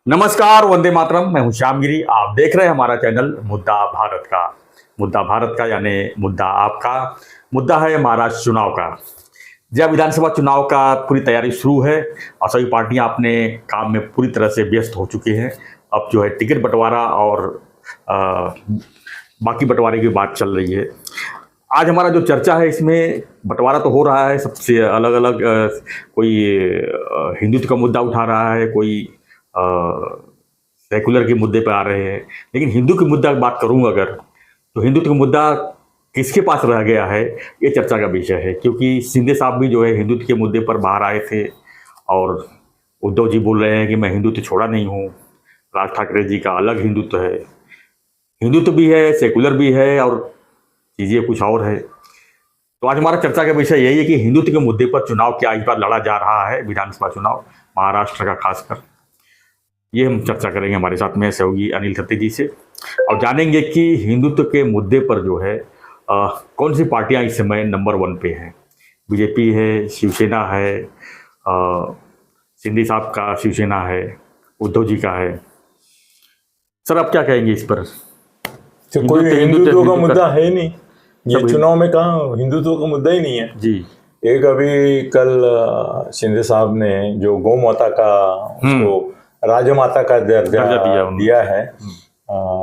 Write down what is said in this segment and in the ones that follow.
नमस्कार, वंदे मातरम। मैं हूं श्यामगिरी। आप देख रहे हैं हमारा चैनल मुद्दा भारत का। मुद्दा भारत का यानी मुद्दा आपका। मुद्दा है महाराष्ट्र चुनाव का। जब विधानसभा चुनाव का पूरी तैयारी शुरू है और सभी पार्टियां अपने काम में पूरी तरह से व्यस्त हो चुकी हैं। अब जो है टिकट बंटवारा और बाकी बंटवारे की बात चल रही है। आज हमारा जो चर्चा है इसमें बंटवारा तो हो रहा है, सबसे अलग अलग कोई हिंदुत्व का मुद्दा उठा रहा है, कोई सेकुलर के मुद्दे पे आ रहे हैं। लेकिन हिंदू के मुद्दा की बात करूंगा अगर, तो हिंदुत्व का मुद्दा किसके पास रह गया है ये चर्चा का विषय है। क्योंकि शिंदे साहब भी जो है हिंदुत्व के मुद्दे पर बाहर आए थे और उद्धव जी बोल रहे हैं कि मैं हिंदुत्व छोड़ा नहीं हूँ। राज ठाकरे जी का अलग हिंदुत्व है, हिंदुत्व भी है, सेकुलर भी है और चीज़ें कुछ और है। तो आज हमारा चर्चा का विषय यही है कि हिंदुत्व के मुद्दे पर चुनाव क्या इस बार लड़ा जा रहा है, विधानसभा चुनाव महाराष्ट्र का खासकर। ये हम चर्चा करेंगे हमारे साथ में सहयोगी अनिल खत्री जी से, और जानेंगे कि हिंदुत्व के मुद्दे पर जो है कौन सी पार्टियां इस समय नंबर 1 पे हैं। बीजेपी है, शिवसेना है, शिंदे साहब का शिवसेना है, उद्धव जी का है। सर आप क्या कहेंगे इस पर? तो कोई हिंदुत्व का मुद्दा है नहीं ये चुनाव में, कहाँ हिंदुत्व का मुद्दा ही नहीं है जी। एक अभी कल शिंदे साहब ने जो गौ माता का उसको राजमाता का दर्जा दिया है,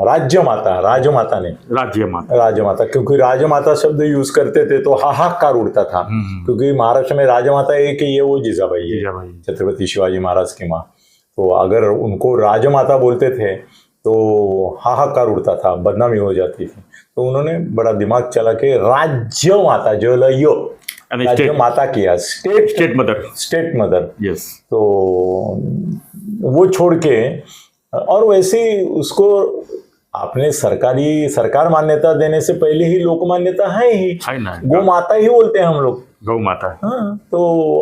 राजमाता ने राजमाता, क्योंकि राजमाता शब्द यूज करते थे तो हाहाकार उड़ता था। क्योंकि महाराष्ट्र में राजमाता एक ही है, वो जिजाबाई है, छत्रपति शिवाजी महाराज की माँ। तो अगर उनको राजमाता बोलते थे तो हाहाकार उड़ता था, बदनामी हो जाती थी। तो उन्होंने बड़ा दिमाग चला के राज्य माता जो राज्य माता किया, स्टेट मदर यस। तो वो छोड़ के, और वैसे उसको आपने सरकार मान्यता देने से पहले ही लोक मान्यता है ही, गौ माता ही बोलते हैं हम लोग, गौ माता। हाँ, तो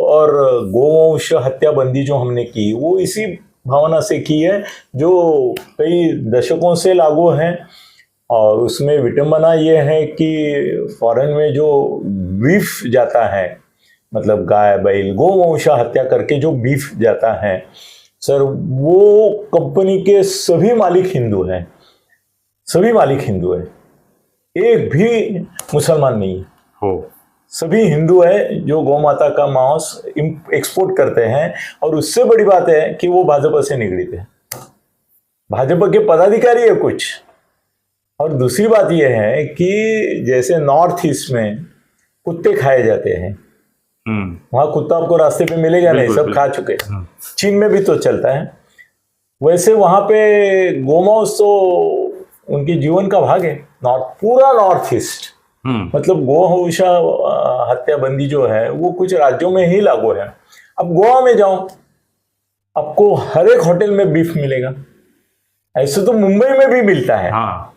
और गौवंश हत्या बंदी जो हमने की वो इसी भावना से की है, जो कई दशकों से लागू है। और उसमें विटंबना ये है कि फॉरेन में जो बीफ जाता है, मतलब गाय बैल गौवंश हत्या करके जो बीफ जाता है सर, वो कंपनी के सभी मालिक हिंदू हैं, सभी मालिक हिंदू है, एक भी मुसलमान नहीं हो, सभी हिंदू है जो गौ माता का मांस एक्सपोर्ट करते हैं। और उससे बड़ी बात है कि वो भाजपा से निगड़ित है, भाजपा के पदाधिकारी है कुछ। और दूसरी बात यह है कि जैसे नॉर्थ ईस्ट में कुत्ते खाए जाते हैं, वहां कुत्ता आपको रास्ते पे मिलेगा नहीं, सब खा चुके। चीन में भी तो चलता है, वैसे वहां पे गोमांस तो उनके जीवन का भाग है। पूरा नॉर्थ ईस्ट मतलब गौवंश हत्या बंदी जो है वो कुछ राज्यों में ही लागू है। अब गोवा में जाओ, आपको हर एक होटल में बीफ मिलेगा, ऐसे तो मुंबई में भी मिलता है। हाँ।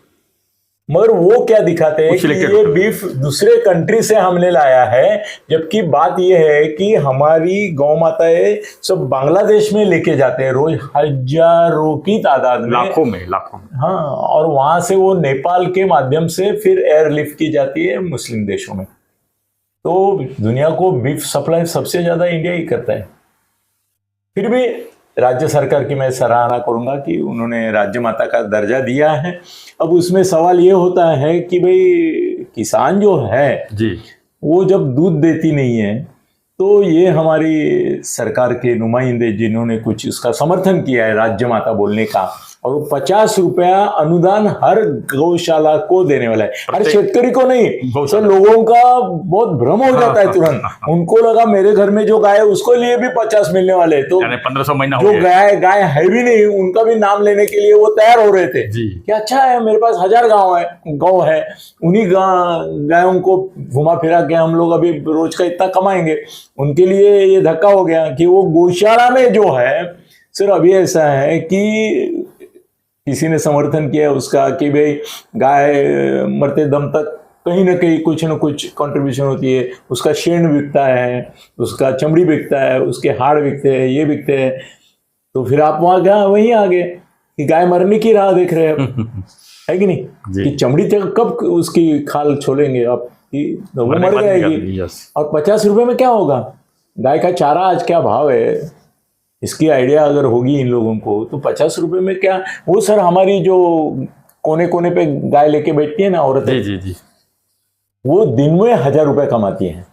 मगर वो क्या दिखाते हैं कि ये बीफ दूसरे कंट्री से हमने लाया है, जबकि बात ये है कि हमारी गौ माताएं सब बांग्लादेश में लेके जाते हैं रोज, हजारों की तादाद में, लाखों में। हाँ, और वहां से वो नेपाल के माध्यम से फिर एयरलिफ्ट की जाती है मुस्लिम देशों में। तो दुनिया को बीफ सप्लाई सबसे ज्यादा इंडिया ही करता है। फिर भी राज्य सरकार की मैं सराहना करूंगा कि उन्होंने राज्य माता का दर्जा दिया है। अब उसमें सवाल ये होता है कि भाई किसान जो है जी, वो जब दूध देती नहीं है तो ये हमारी सरकार के नुमाइंदे जिन्होंने कुछ इसका समर्थन किया है राज्य माता बोलने का, और वो 50 रुपया अनुदान हर गौशाला को देने वाला है, हर शेतकरी को नहीं। सर लोगों का बहुत भ्रम हो जाता है तुरंत, उनको लगा मेरे घर में जो गाय है उसको लिए भी 50 मिलने वाले, तो 1500 महीना जो गाय है भी नहीं उनका भी नाम लेने के लिए वो तैयार हो रहे थे कि अच्छा है मेरे पास 1000 गौ है, उन्हीं गायों को घुमा फिरा के हम लोग अभी रोज का इतना कमाएंगे। उनके लिए ये धक्का हो गया कि वो गौशाला में जो है, सिर्फ अभी ऐसा है कि किसी ने समर्थन किया उसका कि भाई गाय मरते दम तक कहीं ना कहीं कुछ न कुछ कंट्रीब्यूशन होती है, उसका शेण बिकता है, उसका चमड़ी बिकता है, उसके हाड़ बिकते हैं, ये बिकते हैं। तो फिर आप वहां गया वहीं आ गए कि गाय मरने की राह देख रहे हैं है कि नहीं, कि चमड़ी तक कब उसकी खाल छोड़ेंगे आप, वो मर जाएगी। और 50 रुपए में क्या होगा? गाय का चारा आज क्या भाव है? इसकी आइडिया अगर होगी इन लोगों को तो 50 रुपए में क्या, वो सर हमारी जो कोने कोने पे गाय लेके बैठती है ना औरतें, जी जी जी, वो दिन में 1000 रुपए कमाती हैं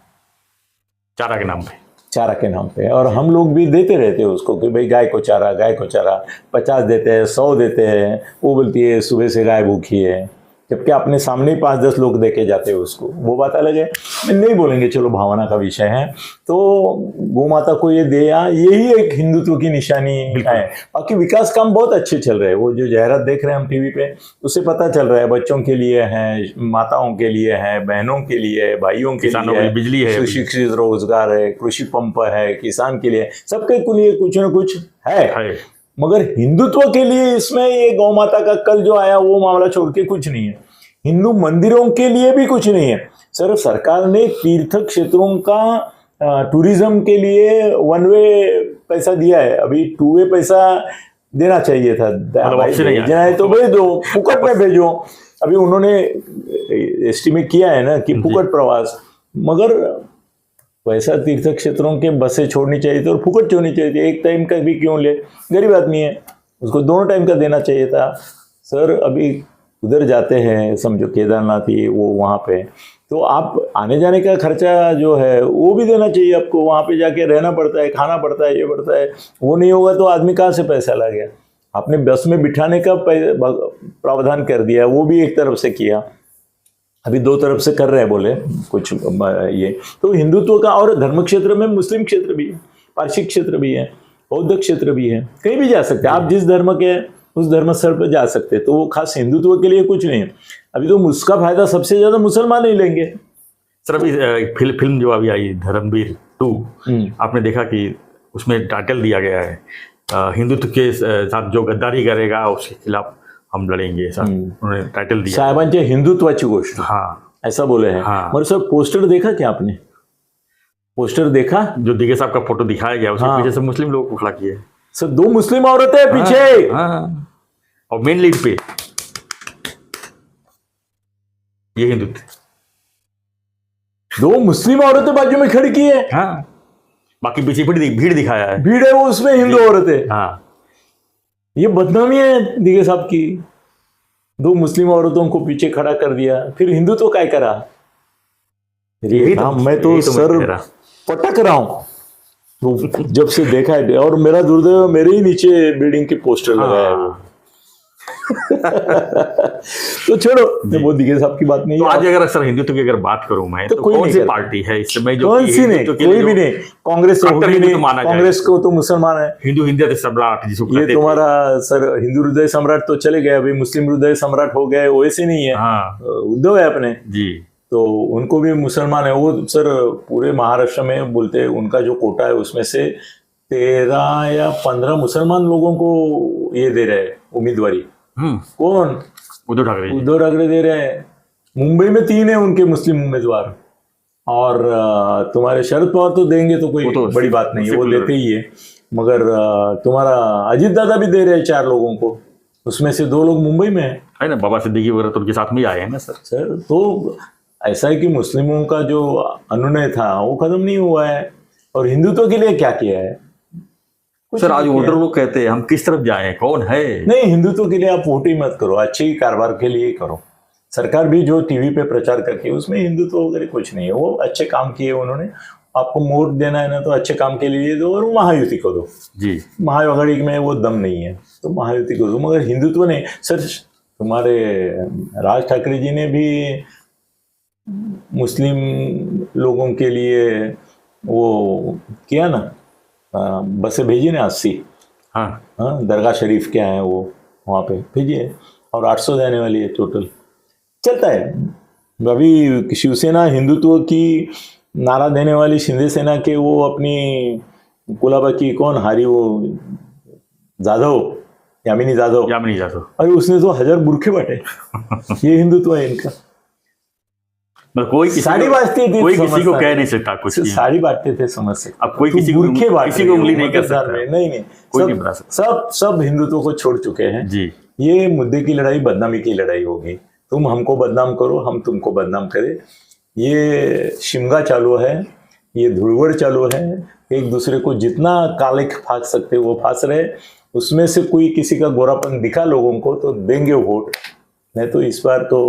चारा के नाम पे। चारा के नाम पे। और हम लोग भी देते रहते हैं उसको कि भाई गाय को चारा, गाय को चारा, 50 देते हैं, 100 देते हैं। वो बोलती है सुबह से गाय भूखी है, जबकि अपने सामने ही 5-10 लोग देके जाते हैं उसको, वो बात अलग है, मैं नहीं बोलेंगे, चलो भावना का विषय है। तो गौ माता को ये दिया, यही एक हिंदुत्व की निशानी है। बाकी विकास काम बहुत अच्छे चल रहे हैं, वो जो जाहिरात देख रहे हैं हम टीवी पे, उससे पता चल रहा है बच्चों के लिए है, माताओं के लिए है, बहनों के लिए है, भाइयों के किसानों लिए के है, लिए बिजली है, सुशिक्षित रोजगार है, कृषि पंप है, किसान के लिए, सबके लिए कुछ न कुछ है। मगर हिंदुत्व के लिए इसमें ये गौ माता का कल जो आया वो मामला छोड़ के कुछ नहीं है। हिंदू मंदिरों के लिए भी कुछ नहीं है सर। सरकार ने तीर्थ क्षेत्रों का टूरिज्म के लिए 1 वे पैसा दिया है, अभी 2 वे पैसा देना चाहिए था। भेजना है तो भेज दो, फुकट में भेजो। अभी उन्होंने एस्टिमेट किया है ना कि फुकट प्रवास, मगर वैसा तीर्थ क्षेत्रों के बसें छोड़नी चाहिए थी और फुकट छोड़नी चाहिए थी। एक टाइम का भी क्यों ले, गरीब आदमी है, उसको दोनों टाइम का देना चाहिए था सर। अभी उधर जाते हैं, समझो केदारनाथ ही वो वहाँ पे, तो आप आने जाने का खर्चा जो है वो भी देना चाहिए आपको। वहाँ पे जाके रहना पड़ता है, खाना पड़ता है, ये पड़ता है, वो नहीं होगा तो आदमी कहाँ से पैसा ला गया। आपने बस में बिठाने का प्रावधान कर दिया, वो भी एक तरफ से किया, अभी 2 तरफ से कर रहे हैं बोले कुछ ये। तो हिंदुत्व का, और धर्म क्षेत्र में मुस्लिम क्षेत्र भी है, पारसी क्षेत्र भी है, बौद्ध क्षेत्र भी है, कहीं भी जा सकते हैं आप, जिस धर्म के उस धर्म स्थल पर जा सकते हैं। तो वो खास हिंदुत्व के लिए कुछ नहीं है। अभी तो उसका फायदा सबसे ज्यादा मुसलमान ही लेंगे सर। अभी फिल्म जो अभी आई धर्मवीर 2, आपने देखा कि उसमें टाइटल दिया गया है हिंदुत्व के साथ जो गद्दारी करेगा उसके खिलाफ हम लड़ेंगे, ऐसा उन्होंने टाइटल दिया। साहेबांचे हिंदुत्वाची गोष्ट, हाँ ऐसा बोले हैं। हाँ। मगर सर पोस्टर देखा क्या आपने? पोस्टर देखा जो दिगे साहब का फोटो दिखाया गया, उसके पीछे से मुस्लिम लोगों को खड़ा किया है सर, 2 मुस्लिम औरतें पीछे। हाँ। और मेन लीड पे ये हिंदुत्व, 2 मुस्लिम औरतें बाजू में खड़ी की है। हाँ। बाकी पीछे भीड़ दिखाया है, भीड़ है वो, उसमें हिंदू औरतें। हाँ। ये बदनामी है दिगे साहब की, 2 मुस्लिम औरतों को पीछे खड़ा कर दिया, फिर हिंदुत्व क्या करा? मैं तो सर पटक रहा हूं तो जब से देखा है। और मेरा दुर्दैव, मेरे ही नीचे बिल्डिंग के पोस्टर लगाया है वो। तो छोड़ो, वो दिगे साहब की बात नहीं तो है। आज अगर सर हिंदुत्व की अगर बात करूं मैं, तो कौन सी पार्टी है इस समय जो, कौन सी नहीं, कोई भी नहीं। कांग्रेस तो होगी नहीं, कांग्रेस को तो मुसलमान है। हिंदू हृदय सम्राट जिसको कहते ये तुम्हारा सर हिंदू हृदय सम्राट तो चले गए, अभी मुस्लिम हृदय सम्राट हो गए, वैसे नहीं है। हाँ। उद्धव है अपने जी, तो उनको भी मुसलमान है वो सर। पूरे महाराष्ट्र में बोलते हैं उनका जो कोटा है उसमें से 13 या 15 मुसलमान लोगों को ये दे रहे हैं उम्मीदवारी। कौन? उद्धव ठाकरे। उद्धव ठाकरे दे रहे हैं। मुंबई में 3 है उनके मुस्लिम उम्मीदवार, और तुम्हारे शरद पवार तो देंगे तो कोई तो बड़ी बात नहीं है, वो देते ही है। मगर तुम्हारा अजीत दादा भी दे रहे हैं 4 लोगों को, उसमें से 2 लोग मुंबई में है ना, बाबा सिद्दीकी वगैरह तो उनके साथ में आए हैं ना सर। तो ऐसा है कि मुस्लिमों का जो अनुनय था वो खत्म नहीं हुआ है। और हिंदुत्व के लिए क्या किया है सर? आज वोटर लोग कहते हैं हम किस तरफ जाएं, कौन है? नहीं, हिंदुत्व के लिए आप वोट ही मत करो, अच्छे ही कारोबार के लिए करो। सरकार भी जो टीवी पे प्रचार करती है उसमें हिंदुत्व वगैरह कुछ नहीं है। वो अच्छे काम किए उन्होंने, आपको वोट देना है ना तो अच्छे काम के लिए दो और महायुति को दो जी। महायुति में वो दम नहीं है तो महायुति को दो, मगर हिंदुत्व नहीं। सर तुम्हारे राज ठाकरे जी ने भी मुस्लिम लोगों के लिए वो किया ना, बसें भेजी ना 80। हाँ, दरगाह शरीफ क्या है वो वहाँ पे भेजिए, और 800 देने वाली है टोटल। चलता है। अभी शिवसेना हिंदुत्व की नारा देने वाली शिंदे सेना के वो अपनी कुलाबा की कौन हारी, वो जाधव, यामिनी जाधव। अरे उसने तो 1000 बुरखे बांटे। ये हिंदुत्व है इनका। कोई साड़ी बांटती थी, कोई किसी को कह नहीं सकता कुछ। साड़ी बांटते थे समझ से। अब कोई किसी को उंगली नहीं कर सकता। नहीं, कोई नहीं बता सकता। सब हिंदुत्व को छोड़ चुके हैं जी। ये मुद्दे की लड़ाई बदनामी की लड़ाई होगी। तुम हमको बदनाम करो, हम तुमको बदनाम करें, ये शिमगा चालू है। ये धुड़गड़ चालू है, एक दूसरे को जितना काले फांक सकते वो फांस रहे। उसमें से कोई किसी का गोरापन दिखा लोगों को तो देंगे वोट, नहीं तो इस बार तो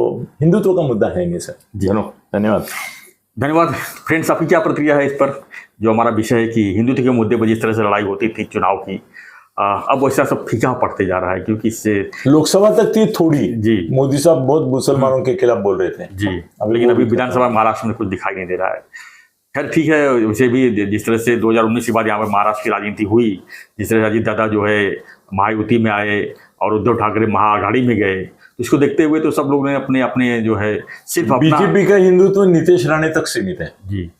हिंदुत्व का मुद्दा है नहीं सर। जी धन्यवाद। धन्यवाद फ्रेंड्स, आपकी क्या प्रतिक्रिया है इस पर? जो हमारा विषय है कि हिंदुत्व के मुद्दे पर जिस तरह से लड़ाई होती थी चुनाव की, अब वैसा सब फीका पड़ते जा रहा है, क्योंकि इससे लोकसभा तक थी थोड़ी जी, मोदी साहब बहुत मुसलमानों के खिलाफ बोल रहे थे जी, लेकिन अभी विधानसभा महाराष्ट्र में कुछ दिखाई नहीं दे रहा है। खैर ठीक है, वैसे भी जिस तरह से 2019 के बाद यहाँ पर महाराष्ट्र की राजनीति हुई, जिस तरह से अजीत दादा जो है महायुति में आए और उद्धव ठाकरे महाआघाड़ी में गए, तो इसको देखते हुए तो सब लोग ने अपने अपने जो है सिर्फ बीजेपी का हिंदुत्व नीतीश राणे तक सीमित है जी,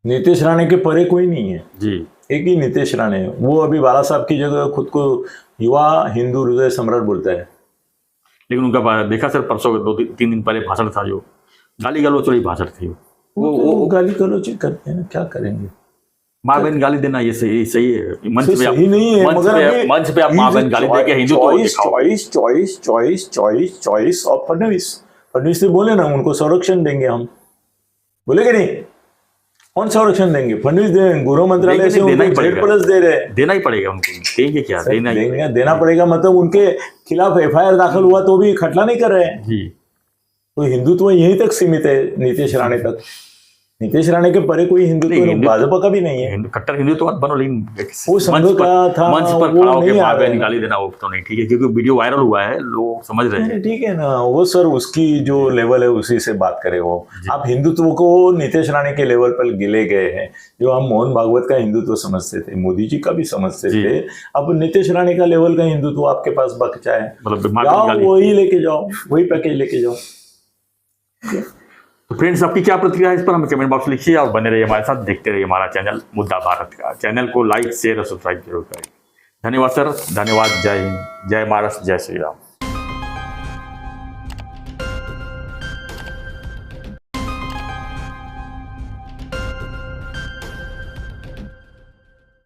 नीतीश राणे के परे कोई नहीं है जी, एक ही नीतीश राणे है। वो अभी बाला साहब की जगह खुद को युवा हिंदू हृदय सम्राट बोलता है। लेकिन उनका देखा सर परसों 2-3 दिन पहले भाषण था, जो गाली गलौच वाली भाषण थी, वो गाली गलौच करते हैं, क्या करेंगे? माँ बहन गाली देना ये सही है? मंच पे सही नहीं है, मगर मंच पे आप माँ बहन गाली देके हिंदुत्व चॉइस ऑफ फडणवीस से बोले ना उनको संरक्षण देंगे हम, बोले कि नहीं? कौन संरक्षण देंगे? फडणवीस देंगे, गृह मंत्रालय से उनको जेड प्लस दे रहे हैं। देना ही पड़ेगा उनको, देंगे क्या? देना पड़ेगा, मतलब उनके खिलाफ एफआईआर दाखिल हुआ तो भी खटला नहीं कर रहे हैं जी। तो हिंदुत्व यहीं तक सीमित है, नीतीश राणे तक। नीतीश राणे के परे कोई हिंदुत्व भाजपा का भी नहीं है। कट्टर हिंदुत्व मत बनो, लेकिन वो संघ का था, मंच पर खड़ा होकर माँ बहन गाली देना वो तो नहीं ठीक है, क्योंकि वीडियो वायरल हुआ है, लोग समझ रहे हैं। ठीक है ना, वो सर उसकी जो लेवल है उसी से बात करे वो। आप हिंदुत्व को नितेश राणे के लेवल पर गिले गए हैं, जो हम मोहन भागवत का हिंदुत्व समझते थे, मोदी जी का भी समझते थे, अब नितेश राणे का लेवल का हिंदुत्व आपके पास बचा है, मतलब वही लेके जाओ, वही पैकेज लेके जाओ। तो फ्रेंड्स, आपकी क्या प्रतिक्रिया है इस पर हमें कमेंट बॉक्स में लिखिए और बने रहिए हमारे साथ, देखते रहिए हमारा चैनल मुद्दा भारत का। चैनल को लाइक शेयर और सब्सक्राइब जरूर करें। धन्यवाद सर, धन्यवाद। जय हिंद, जय महाराष्ट्र, जय श्री राम।